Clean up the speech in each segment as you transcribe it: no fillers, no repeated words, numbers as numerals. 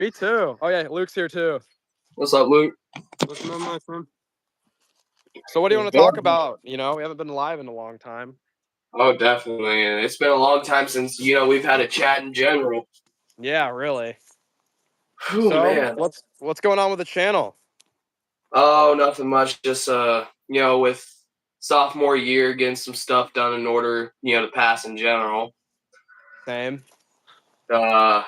Me too. Oh yeah, Luke's here too. What's up, Luke? What's up, my friend? So what do you want to talk about? You know, we haven't been live in a long time. Oh, definitely. And it's been a long time since, we've had a chat in general. Yeah, really. Whew, So man. what's going on with the channel? Oh, nothing much. Just, with sophomore year, getting some stuff done in order, to pass in general. Same. I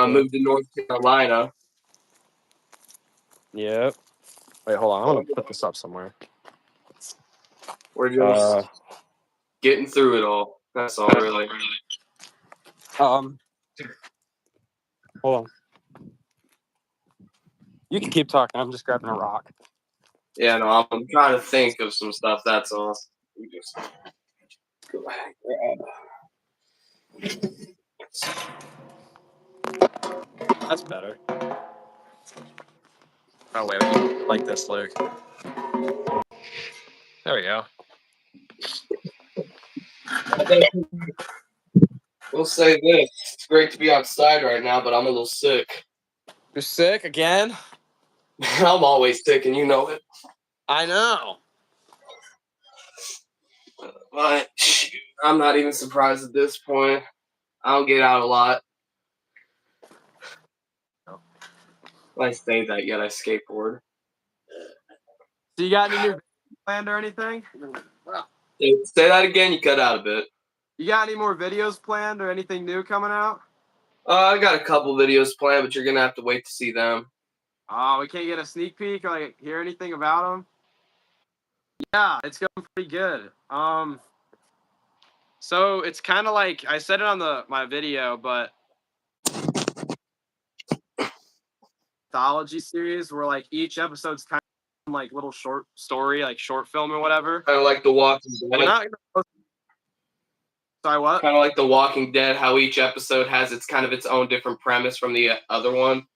moved to North Carolina. Yep. Wait, hold on. I'm going to put this up somewhere. We're just getting through it all. That's all, really. Hold on. You can keep talking. I'm just grabbing a rock. Yeah, no, I'm trying to think of some stuff. That's all. Just go ahead, That's better. Oh, wait. Like this, Luke. There we go. We'll say this. It's great to be outside right now, but I'm a little sick. You're sick again? I'm always sick, and you know it. I know. But shoot, I'm not even surprised at this point. I don't get out a lot. I say that, yet I skateboard. So you got any new planned or anything? Say that again, you cut out a bit. You got any more videos planned or anything new coming out? I got a couple videos planned, but you're going to have to wait to see them. Oh, we can't get a sneak peek or like hear anything about them? Yeah, it's going pretty good. So it's kind of like I said it on my video, but anthology series where like each episode's kind of like little short story, like short film or whatever. Kind of like The Walking Dead. We're not gonna... Sorry, what? Kind of like The Walking Dead, how each episode has its own different premise from the other one.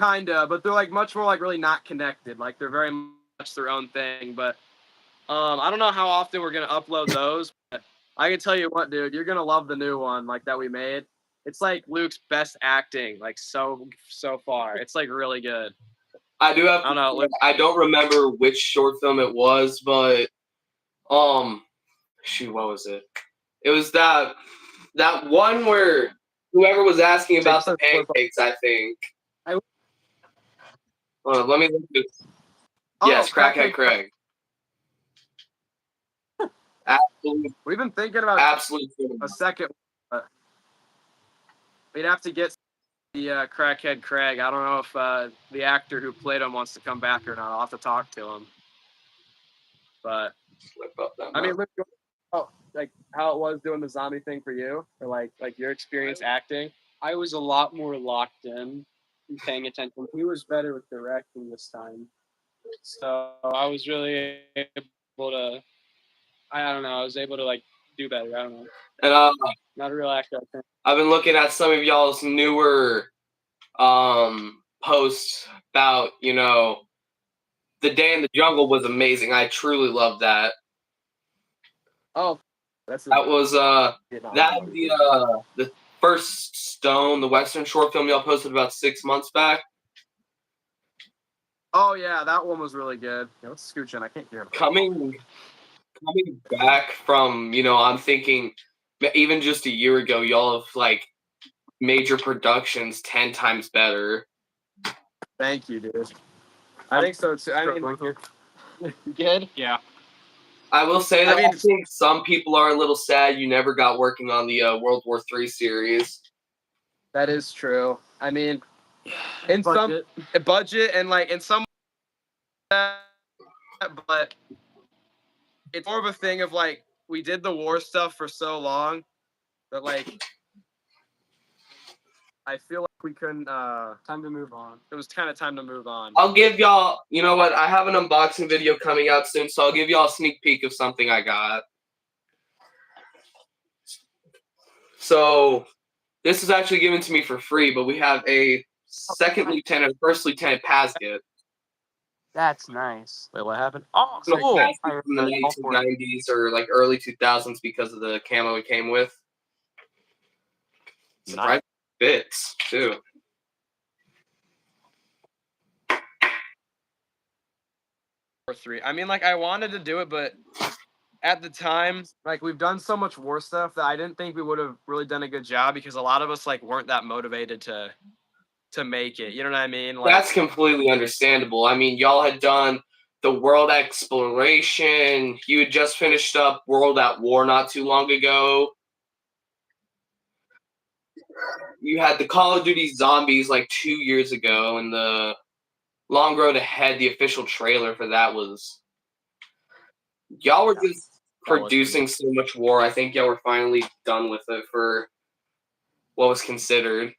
Kinda, but they're like much more like really not connected. Like they're very much their own thing. But I don't know how often we're gonna upload those. But I can tell you what, dude, you're gonna love the new one like that we made. It's like Luke's best acting, like so far. It's like really good. I do have. I don't remember which short film it was, but shoot, what was it? It was that one where whoever was asking about the pancakes. I think. Let me look at this. Yes, Crackhead Craig. Absolutely. We've been thinking about a second. We'd have to get the Crackhead Craig. I don't know if the actor who played him wants to come back or not. I'll have to talk to him. But I mean, like how it was doing the zombie thing for you, or like your experience acting. I was a lot more locked in and paying attention. He was better with directing this time. So I was really able to, I don't know, I was able to like do better. I don't know. And not a real actor. I've been looking at some of y'all's newer posts about, The Day in the Jungle was amazing. I truly loved that. Oh, that was the First Stone, the Western short film y'all posted about 6 months back. Oh yeah, that one was really good. Yeah, let's scooch in. I can't hear him. Coming back from, I'm thinking even just a year ago, y'all have like major productions 10 times better. Thank you, dude. I think so too. I mean, you good? Yeah. I will say that I think some people are a little sad you never got working on the World War III series. That is true. I mean, in some budget and like in some, but it's more of a thing of like we did the war stuff for so long that like I feel like we couldn't. Time to move on. It was kind of time to move on. I'll give y'all. You know what? I have an unboxing video coming out soon, so I'll give y'all a sneak peek of something I got. So this is actually given to me for free, but we have a second lieutenant, first lieutenant Pasget. That's nice. Wait, what happened? Oh, so cool. From the 1990s or like early 2000s because of the camo it came with. Surprise fits too. 3. I mean, like I wanted to do it, but at the time, like we've done so much war stuff that I didn't think we would have really done a good job because a lot of us like weren't that motivated to make it. You know what I mean? Like That's completely understandable. I mean, y'all had done the world exploration. You had just finished up World at War not too long ago. You had the Call of Duty Zombies like 2 years ago, and the Long Road Ahead, the official trailer for that was. Y'all were just producing so much war. I think y'all were finally done with it for what was considered.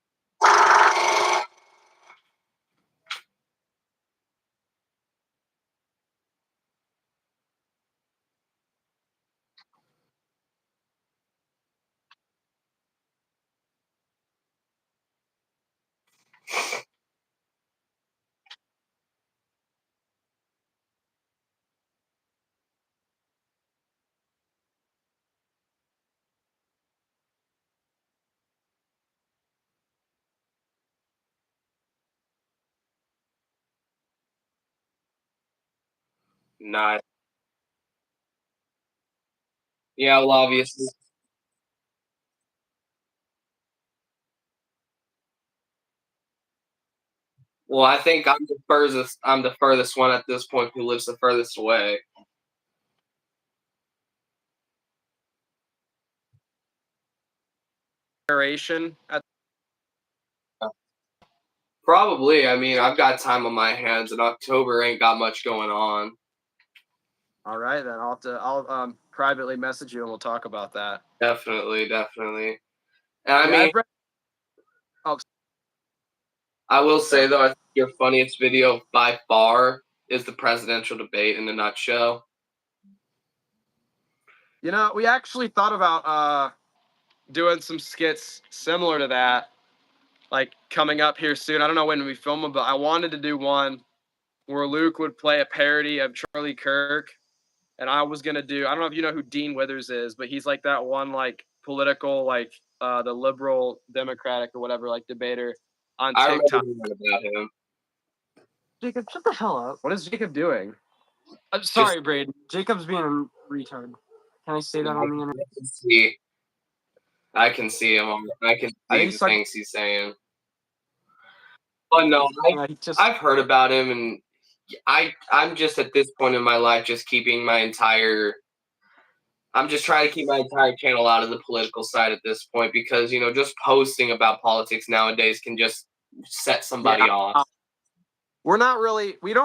Not. Yeah, well, obviously. Well, I think I'm the furthest. I'm the furthest one at this point who lives the furthest away. generation. Probably. I mean, I've got time on my hands, and October ain't got much going on. All right, then I'll privately message you and we'll talk about that. Definitely, definitely. And I Yeah, mean, I've read. Oh, I will say though, I think your funniest video by far is the presidential debate in a nutshell. you know, we actually thought about doing some skits similar to that, like coming up here soon. I don't know when we film them, but I wanted to do one where Luke would play a parody of Charlie Kirk, and I was gonna do. I don't know if you know who Dean Withers is, but he's like that one like political like the liberal Democratic or whatever like debater on I remember TikTok. hearing about him. Jacob, shut the hell up. What is Jacob doing? I'm sorry, Braiden. Jacob's being a retard. Can I say that on the internet? I can see him. I can I see think the so. things he's saying. But no, I've heard about him, and I'm just at this point in my life just keeping my entire. I'm just trying to keep my entire channel out of the political side at this point because just posting about politics nowadays can just set somebody off. We don't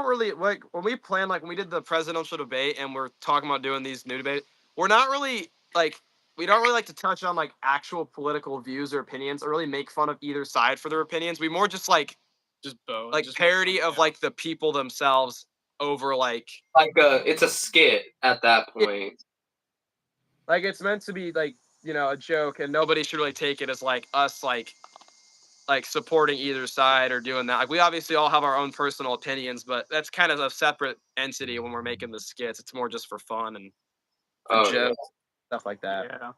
really like when we plan, like when we did the presidential debate and we're talking about doing these new debates, we're not really like, we don't really like to touch on like actual political views or opinions or really make fun of either side for their opinions. We more just like, Just both. like just parody of like the people themselves over like It's a skit at that point. like it's meant to be like, a joke and nobody should really take it as like us like supporting either side or doing that. Like we obviously all have our own personal opinions, but that's kind of a separate entity when we're making the skits. It's more just for fun and for jokes, stuff like that. Yeah.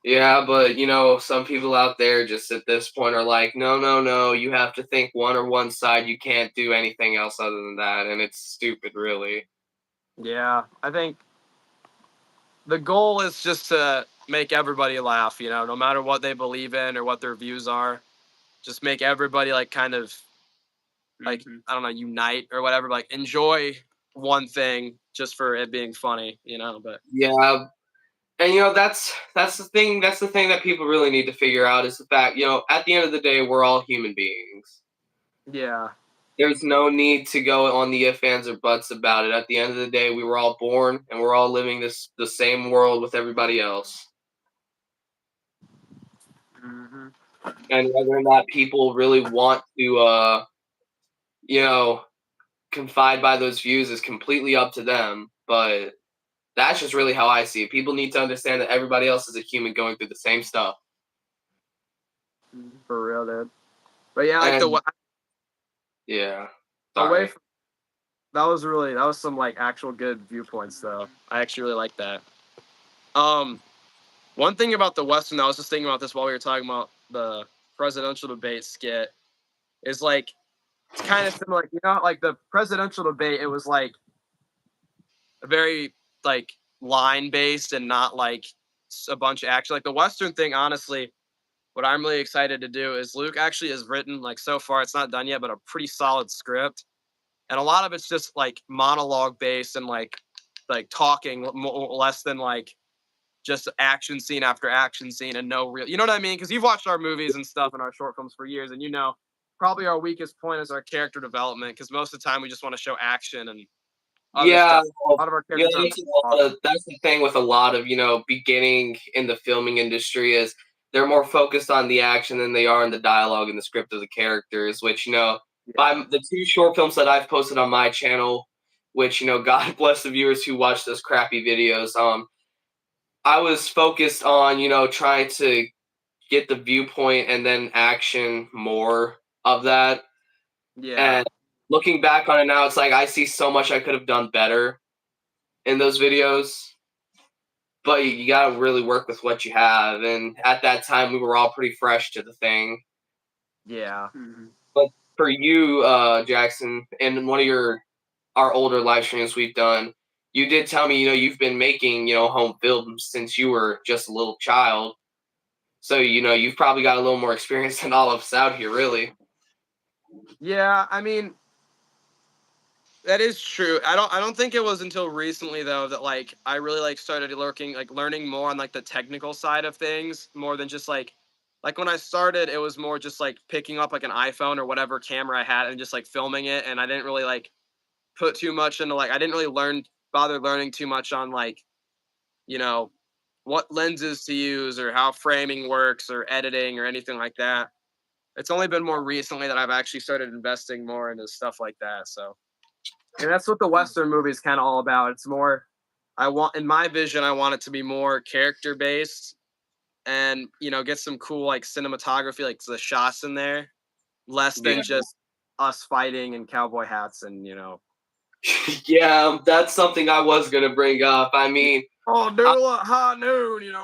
Yeah, but some people out there just at this point are like, no, no, no, you have to think one side. You can't do anything else other than that, and it's stupid, really. Yeah, I think the goal is just to make everybody laugh, no matter what they believe in or what their views are. Just make everybody like kind of like I don't know, unite or whatever, like enjoy one thing just for it being funny, but Yeah, and that's the thing. That's the thing that people really need to figure out is the fact, at the end of the day, we're all human beings. yeah. There's no need to go on the ifs, ands, or buts about it. At the end of the day, we were all born and we're all living the same world with everybody else. Mm-hmm. And whether or not people really want to, confide by those views is completely up to them. But that's just really how I see it. People need to understand that everybody else is a human going through the same stuff. For real, dude. But yeah, like And, yeah. away Sorry. from, that was some like actual good viewpoints though. I actually really like that. One thing about the Western, I was just thinking about this while we were talking about the presidential debate skit, is like it's kind of similar. Like the presidential debate, it was like very like line based and not like a bunch of action. Like the Western thing, honestly, what I'm really excited to do is Luke actually has written, like, so far it's not done yet, but a pretty solid script, and a lot of it's just like monologue based and like talking less than like just action scene after action scene and no real, you know what I mean? Because you've watched our movies and stuff and our short films for years, and you know probably our weakest point is our character development, because most of the time we just want to show action and other Yeah, stuff. A lot of our you know, characters are that's the thing with a lot of, beginning in the filming industry is they're more focused on the action than they are in the dialogue and the script of the characters, which, by yeah. the 2 short films that I've posted on my channel, which, God bless the viewers who watch those crappy videos. I was focused on, trying to get the viewpoint and then action more of that. Yeah. And looking back on it now, it's like I see so much I could have done better in those videos, but you got to really work with what you have. And at that time, we were all pretty fresh to the thing. Yeah. But for you, Jackson, in one of our older live streams we've done, you did tell me, you've been making, home films since you were just a little child. So, you've probably got a little more experience than all of us out here, really. Yeah, I mean, that is true. I don't think it was until recently though that like I really like started learning more on like the technical side of things more than just like when I started it was more just like picking up like an iPhone or whatever camera I had and just like filming it, and I didn't really like put too much into like I didn't really bother learning too much on like, you know, what lenses to use or how framing works or editing or anything like that. It's only been more recently that I've actually started investing more into stuff like that. So, and that's what the Western movie is kind of all about. It's more, in my vision, I want it to be more character based and, get some cool like cinematography, like the shots in there, less than Yeah. just us fighting in cowboy hats and, Yeah, that's something I was going to bring up. I mean, oh, dude, high noon,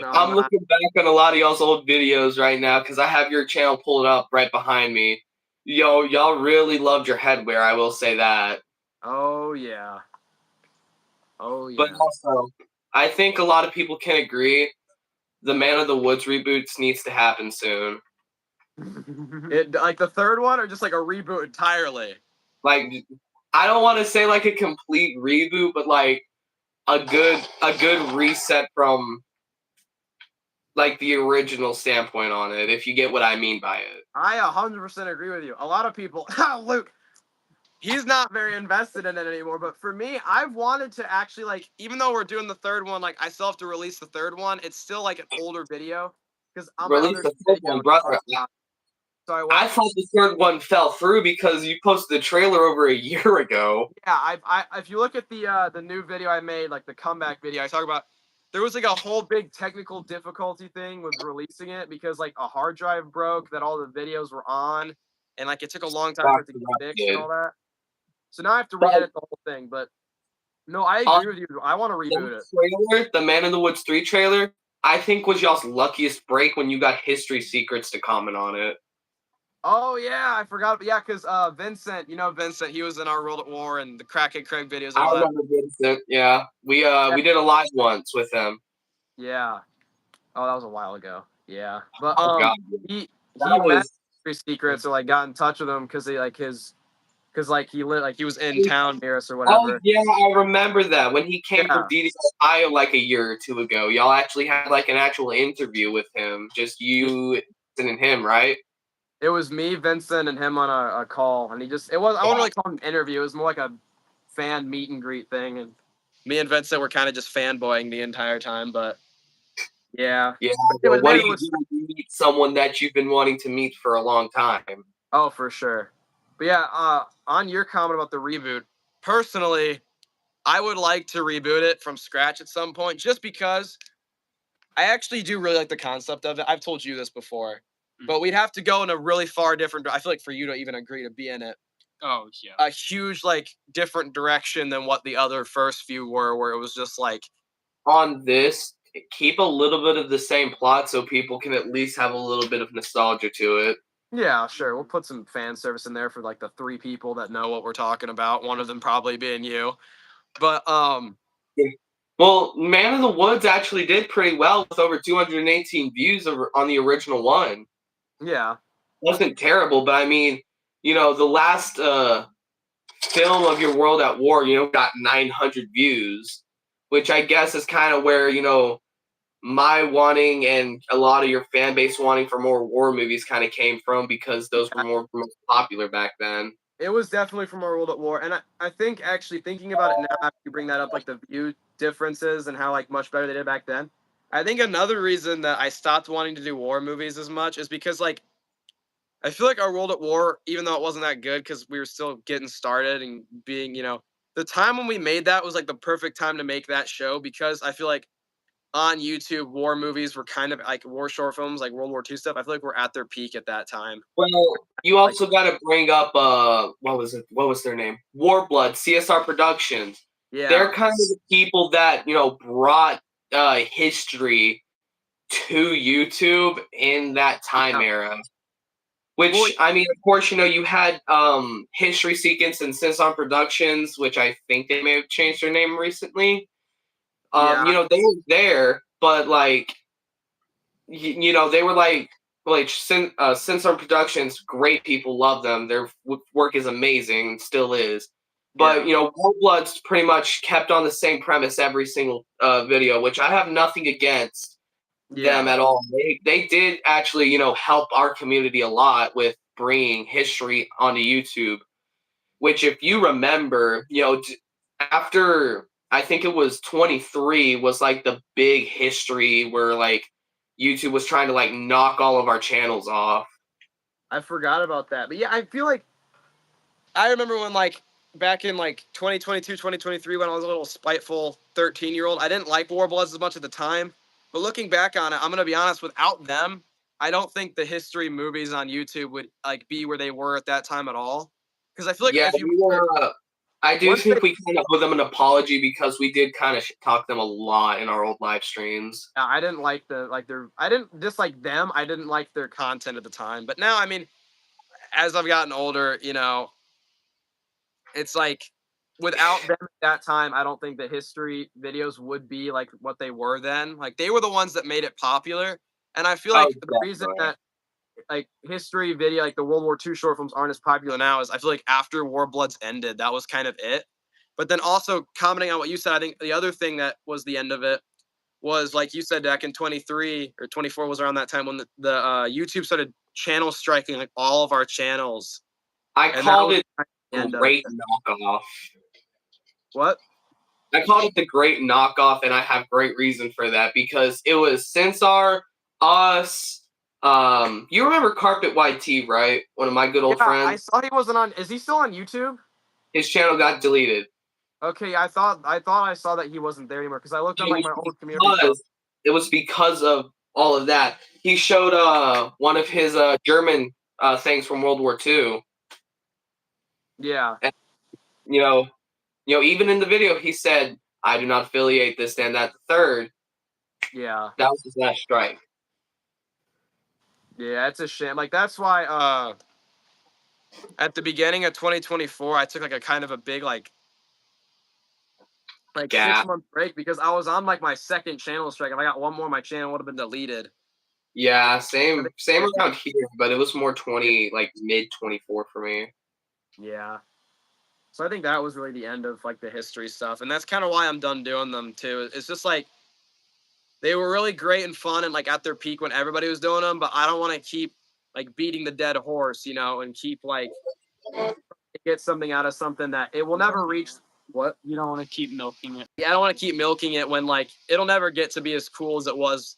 I'm looking back on a lot of y'all's old videos right now because I have your channel pulled up right behind me. Yo, y'all really loved your headwear, I will say that. oh yeah. Oh yeah. But also, I think a lot of people can agree the Man of the Woods reboots needs to happen soon. It like the third one or just like a reboot entirely? Like, I don't want to say like a complete reboot, but like a good reset from like the original standpoint on it, if you get what I mean by it. I 100% agree with you. A lot of people, Luke, he's not very invested in it anymore. But for me, I've wanted to actually like, even though we're doing the third one, like I still have to release the third one. It's still like an older video because on my Release other the third video, one, brother. so I thought the third one fell through because you posted the trailer over a year ago. Yeah, if you look at the new video I made, like the comeback video, I talk about there was like a whole big technical difficulty thing with releasing it because like a hard drive broke that all the videos were on, and like it took a long time for it to get fixed and all that. So now I have to re-edit the whole thing. But no, I agree with you. I want to reboot it. Trailer, the Man in the Woods 3 trailer, I think was y'all's luckiest break when you got History Secrets to comment on it. Oh yeah, I forgot. Yeah, because Vincent, Vincent, he was in our World at War and the Crackhead Craig videos and all I that. remember Vincent. Yeah, we did a live once with him. Yeah. Oh, that was a while ago. Yeah, but Oh God, he that met was Secrets or like got in touch with him because he like he was in town near us or whatever. Oh yeah, I remember that when he came from Yeah. DD Ohio like a year or two ago. Y'all actually had like an actual interview with him, just you and him, right? It was me, Vincent, and him on a call, and I wouldn't really call it an interview. It was more like a fan meet and greet thing, and me and Vincent were kind of just fanboying the entire time. But yeah, Yeah. But What man, do you do when you meet someone that you've been wanting to meet for a long time? Oh, for sure. But yeah, on your comment about the reboot, personally, I would like to reboot it from scratch at some point, just because I actually do really like the concept of it. I've told you this before, but we'd have to go in a really far different. I feel like for you to even agree to be in it, Oh yeah. a huge like different direction than what the other first few were, where it was just like On this, keep a little bit of the same plot so people can at least have a little bit of nostalgia to it. yeah, sure, we'll put some fan service in there for like the three people that know what we're talking about. One of them probably being you. But well, Man of the Woods actually did pretty well with over 218 views on the original one. Yeah. Wasn't terrible, but I mean, the last film of Your World at War, got 900 views, which I guess is kind of where, my wanting and a lot of your fan base wanting for more war movies kind of came from, because those were most popular back then. It was definitely from Our World at War, and I think actually thinking about it now, after you bring that up, like the view differences and how like much better they did back then. I think another reason that I stopped wanting to do war movies as much is because like I feel like Our World at War, even though it wasn't that good because we were still getting started and being, the time when we made that was like the perfect time to make that show, because I feel like on YouTube, war movies were kind of like war short films, like World War II stuff. I feel like we're at their peak at that time. Well, you also got to bring up what was it? What was their name? Warblood, CSR Productions. Yeah. They're kind of the people that brought history to YouTube in that time era. Which, I mean, of course, you had History Sequence and CSR Productions, which I think they may have changed their name recently. They were there, but like, they were like Sensor Productions, great people, love them. Their work is amazing, still is. But Warbloods pretty much kept on the same premise every single video, which I have nothing against them at all. They did actually, help our community a lot with bringing history onto YouTube. Which, if you remember, after I think it was 23 was like the big history where like YouTube was trying to like knock all of our channels off. I forgot about that. But yeah, I feel like I remember when like back in like 2022, 2023, when I was a little spiteful 13-year-old, I didn't like Warbloods as much at the time. But looking back on it, I'm gonna be honest, without them, I don't think the history movies on YouTube would like be where they were at that time at all. Because I feel like if you I do think we kind of owe them an apology, because we did kind of talk them a lot in our old live streams. I didn't like I didn't dislike them. I didn't like their content at the time. But now, I mean, as I've gotten older, it's like without them at that time, I don't think the history videos would be like what they were then. Like they were the ones that made it popular. And I feel like the reason that like history video, like the World War II short films aren't as popular now is I feel like after Warbloods ended, that was kind of it. But then also commenting on what you said, I think the other thing that was the end of it was, like you said, back in 23 or 24 was around that time when the YouTube started channel striking like all of our channels. I called it the great knockoff. What? I called it the great knockoff, and I have great reason for that, because it was Censor, us. You remember Carpet YT, right? One of my good old friends. I saw he wasn't on. Is he still on YouTube? His channel got deleted. Okay, I thought I saw that he wasn't there anymore, because I looked on like my old community. It was because of all of that. He showed one of his German things from World War II. Yeah. And, even in the video, he said, "I do not affiliate this, and that, the third." Yeah. That was his last strike. Yeah, it's a shame. Like that's why at the beginning of 2024, I took like a kind of a big like 6-month break, because I was on like my second channel strike. If I got one more, my channel would have been deleted. Yeah, same around here, but it was more mid 24 for me. Yeah. So I think that was really the end of like the history stuff, and that's kind of why I'm done doing them too. It's just like they were really great and fun and like at their peak when everybody was doing them, but I don't want to keep like beating the dead horse, and keep like get something out of something that it will never reach. What? You don't want to keep milking it. Yeah, I don't want to keep milking it when like it'll never get to be as cool as it was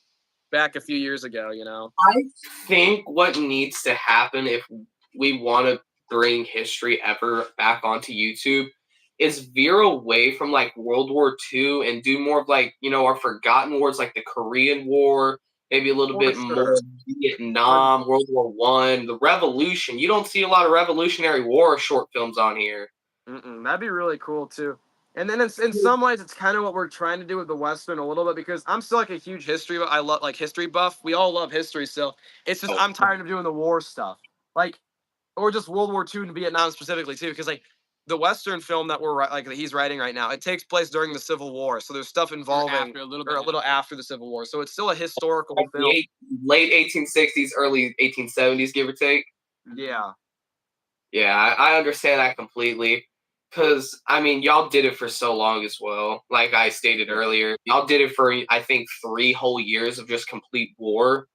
back a few years ago, I think what needs to happen if we want to bring history ever back onto YouTube is veer away from like World War II and do more of like, our forgotten wars, like the Korean War, maybe a little bit more Vietnam, World War I, the Revolution. You don't see a lot of Revolutionary War short films on here. That'd be really cool too. And then in some ways, it's kind of what we're trying to do with the Western a little bit, because I'm still like a huge history. I love like history buff. We all love history still. It's just I'm tired of doing the war stuff, like, or just World War II and Vietnam specifically too, because like the Western film that that he's writing right now, it takes place during the Civil War, so there's stuff involving a little after the Civil War, so it's still a historical like film. Late 1860s, early 1870s, give or take. Yeah. Yeah, I understand that completely. Because, I mean, y'all did it for so long as well. Like I stated earlier, y'all did it for, I think, 3 whole years of just complete war.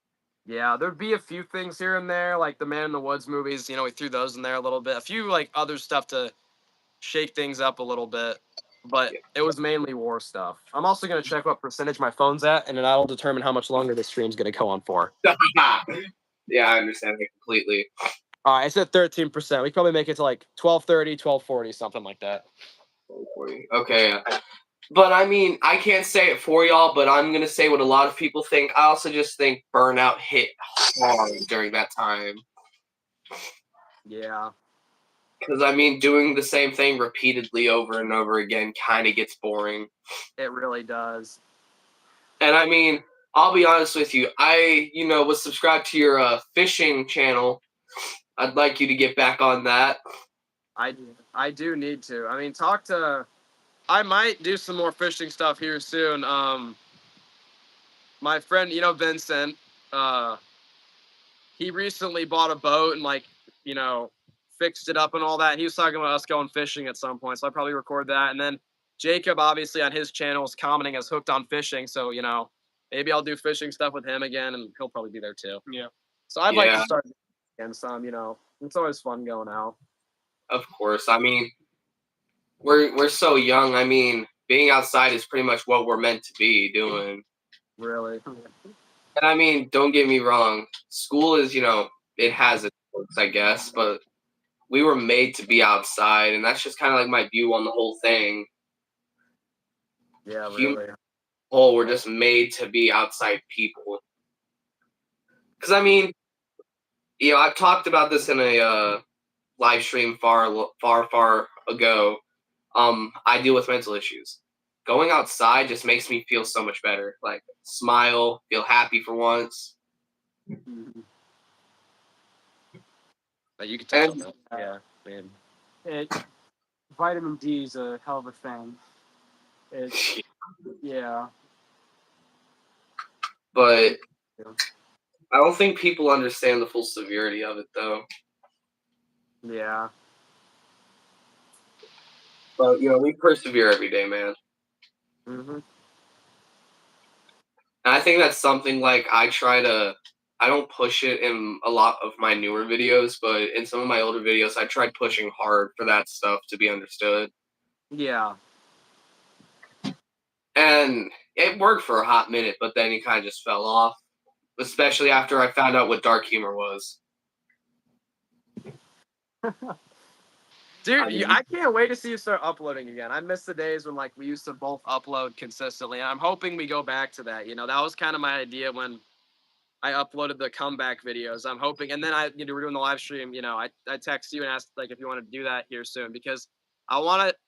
Yeah, there'd be a few things here and there, like the Man in the Woods movies, we threw those in there a little bit. A few, like, other stuff to shake things up a little bit, but it was mainly war stuff. I'm also going to check what percentage my phone's at, and then that'll determine how much longer this stream's going to go on for. Yeah, I understand that completely. All right, it's at 13%. We can probably make it to like 12:30, 12:40, something like that. 12:40. Okay. But I mean, I can't say it for y'all, but I'm going to say what a lot of people think. I also just think Burnout hit hard during that time. Yeah. Because, I mean, doing the same thing repeatedly over and over again kind of gets boring. It really does. And, I mean, I'll be honest with you. I, was subscribed to your fishing channel. I'd like you to get back on that. I do need to. I mean, I might do some more fishing stuff here soon. My friend, Vincent, he recently bought a boat and fixed it up and all that. He was talking about us going fishing at some point, so I'll probably record that. And then Jacob, obviously on his channel, is commenting as hooked on fishing, so maybe I'll do fishing stuff with him again, and he'll probably be there too. Yeah. So I'd like to start again some. It's always fun going out. Of course. I mean, we're so young. I mean, being outside is pretty much what we're meant to be doing. Really. And I mean, don't get me wrong. School is, it has its perks, I guess, but we were made to be outside, and that's just kind of like my view on the whole thing. Yeah, really. We're just made to be outside people. Because I mean, I've talked about this in a live stream far ago. I deal with mental issues. Going outside just makes me feel so much better. Like, smile, feel happy for once. Mm-hmm. But you can touch on that. Yeah, man. Vitamin D is a hell of a thing. Yeah. But I don't think people understand the full severity of it, though. Yeah. But, we persevere every day, man. Mm-hmm. And I think that's something like I don't push it in a lot of my newer videos, but in some of my older videos, I tried pushing hard for that stuff to be understood. Yeah. And it worked for a hot minute, but then it kind of just fell off, especially after I found out what dark humor was. Dude, I can't wait to see you start uploading again. I miss the days when we used to both upload consistently. And I'm hoping we go back to that. That was kind of my idea when I uploaded the comeback videos. I'm hoping, and then we're doing the live stream. I text you and asked if you want to do that here soon, because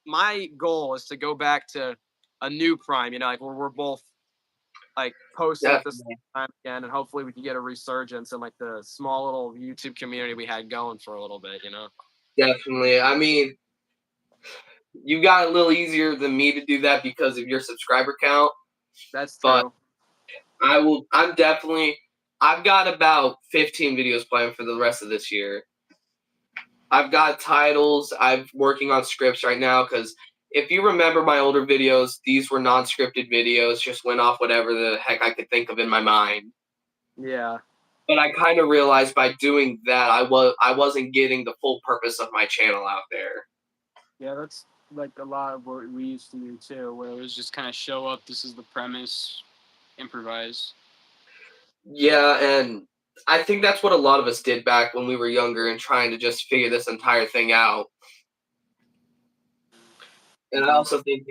my goal is to go back to a new Prime. Where we're both posting at the same time again, and hopefully we can get a resurgence in the small little YouTube community we had going for a little bit. Definitely. I mean, you got a little easier than me to do that because of your subscriber count. That's true. But I've got about 15 videos planned for the rest of this year. I've got titles. I'm working on scripts right now because if you remember my older videos, these were non-scripted videos, just went off whatever the heck I could think of in my mind. Yeah. But I kind of realized by doing that, I wasn't getting the full purpose of my channel out there. Yeah, that's a lot of what we used to do too, where it was just kind of show up, this is the premise, improvise. Yeah, and I think that's what a lot of us did back when we were younger and trying to just figure this entire thing out. And I also think,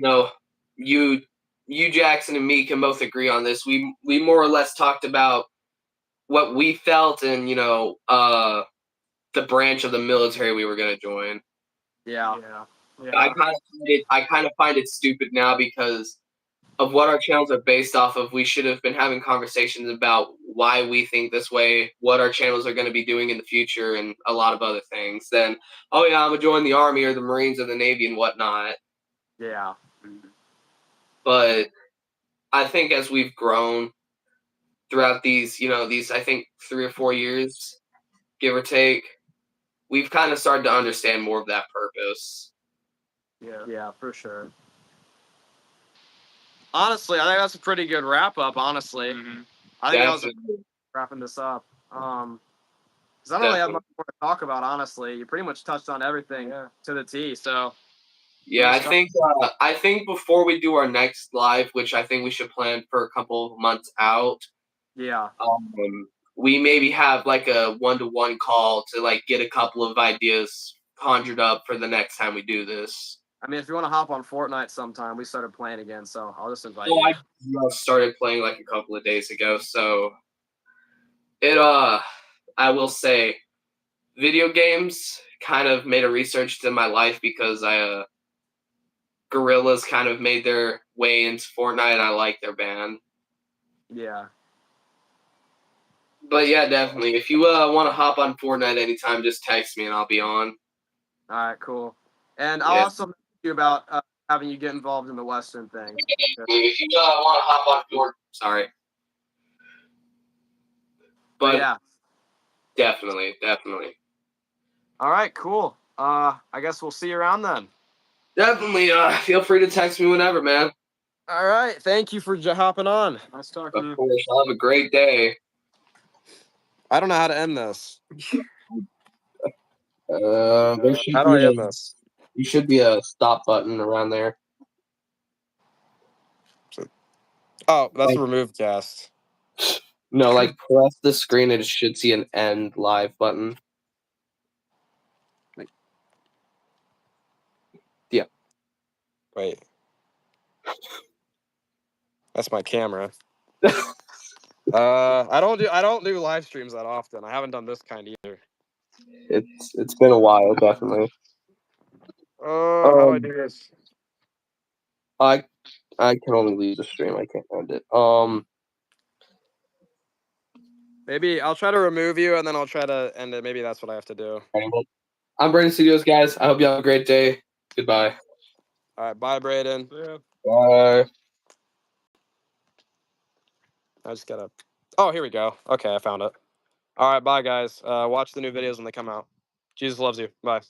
you Jackson and me can both agree on this. We more or less talked about what we felt and, the branch of the military we were going to join. Yeah. I kind of find it stupid now because of what our channels are based off of, we should have been having conversations about why we think this way, what our channels are going to be doing in the future, and a lot of other things. Then, oh yeah, I'm gonna join the Army or the Marines or the Navy and whatnot. Yeah. But I think as we've grown throughout these, I think 3 or 4 years, give or take, we've kind of started to understand more of that purpose. Yeah, for sure. Honestly, I think that's a pretty good wrap up. Honestly, I think that was wrapping this up. Because I don't really have much more to talk about. Honestly, you pretty much touched on everything to the T. So yeah, I think before we do our next live, which I think we should plan for a couple of months out. Yeah. We maybe have like a 1-to-1 call to like get a couple of ideas conjured up for the next time we do this. I mean, if you want to hop on Fortnite sometime, we started playing again, so I'll just invite you. I just started playing like a couple of days ago, so I will say, video games kind of made a research to my life because Gorillas kind of made their way into Fortnite, and I like their band. Yeah. But yeah, definitely. If you want to hop on Fortnite anytime, just text me and I'll be on. All right, cool. And I'll also ask you about having you get involved in the Western thing. If you want to hop on Fortnite, sorry. But yeah, definitely. All right, cool. I guess we'll see you around then. Definitely. Feel free to text me whenever, man. All right. Thank you for hopping on. Nice talking to you. Of course. I'll have a great day. I don't know how to end this. There should How do I end this? You should be a stop button around there. Oh, that's a remove cast. No, like press the screen and it should see an end live button. Yeah. Wait. That's my camera. I don't do live streams that often. I haven't done this kind either. It's been a while, definitely. How do I do this? I can only leave the stream. I can't end it. Maybe I'll try to remove you and then I'll try to end it. Maybe that's what I have to do. I'm Braiden Studios, guys. I hope you have a great day. Goodbye. All right, bye, Braiden. Yeah. Bye. I just gotta. Oh, here we go. Okay, I found it. All right, bye, guys. Watch the new videos when they come out. Jesus loves you. Bye.